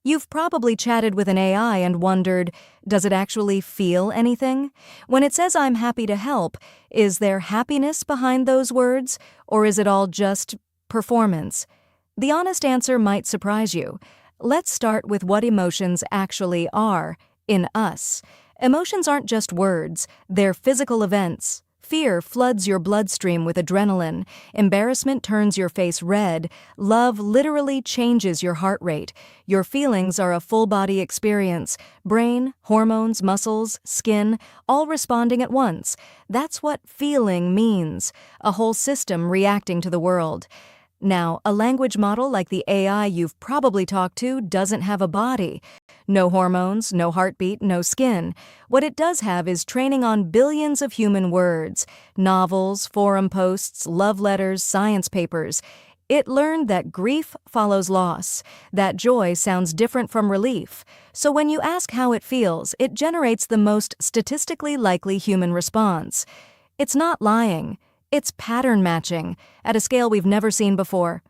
You've probably chatted with an AI and wondered, does it actually feel anything? When it says I'm happy to help, is there happiness behind those words, or is it all just performance? The honest answer might surprise you. Let's start with what emotions actually are in us. Emotions aren't just words, they're physical events. Fear floods your bloodstream with adrenaline. Embarrassment turns your face red. Love literally changes your heart rate. Your feelings are a full-body experience. Brain, hormones, muscles, skin, all responding at once. That's what feeling means. A whole system reacting to the world. Now, a language model like the AI you've probably talked to doesn't have a body. No hormones, no heartbeat, no skin. What it does have is training on billions of human words, novels, forum posts, love letters, science papers. It learned that grief follows loss, that joy sounds different from relief. So when you ask how it feels, it generates the most statistically likely human response. It's not lying. It's pattern matching, at a scale we've never seen before.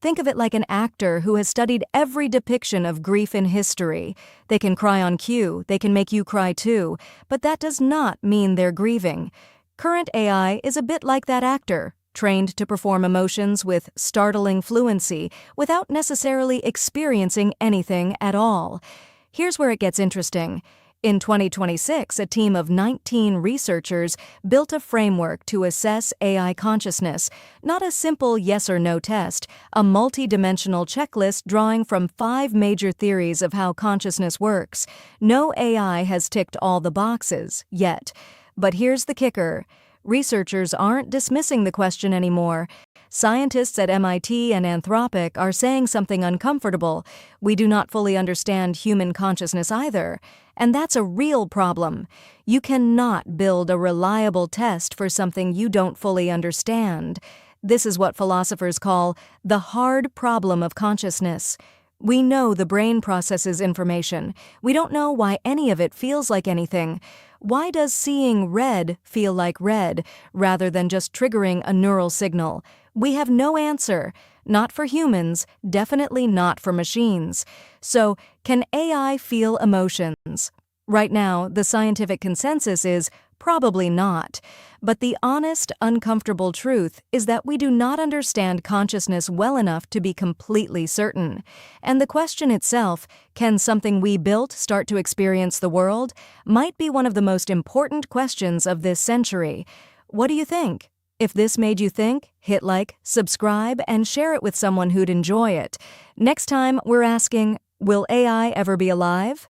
Think of it like an actor who has studied every depiction of grief in history. They can cry on cue, they can make you cry too, but that does not mean they're grieving. Current AI is a bit like that actor, trained to perform emotions with startling fluency without necessarily experiencing anything at all. Here's where it gets interesting. In 2026, a team of 19 researchers built a framework to assess AI consciousness, not a simple yes or no test, a multi-dimensional checklist drawing from 5 major theories of how consciousness works. No AI has ticked all the boxes, yet. But here's the kicker. Researchers aren't dismissing the question anymore. Scientists at MIT and Anthropic are saying something uncomfortable. We do not fully understand human consciousness either. And that's a real problem. You cannot build a reliable test for something you don't fully understand. This is what philosophers call the hard problem of consciousness. We know the brain processes information. We don't know why any of it feels like anything. Why does seeing red feel like red, rather than just triggering a neural signal? We have no answer. Not for humans, definitely not for machines. So, can AI feel emotions? Right now, the scientific consensus is probably not. But the honest, uncomfortable truth is that we do not understand consciousness well enough to be completely certain. And the question itself, can something we built start to experience the world, might be one of the most important questions of this century. What do you think? If this made you think, hit like, subscribe, and share it with someone who'd enjoy it. Next time, we're asking, will AI ever be alive?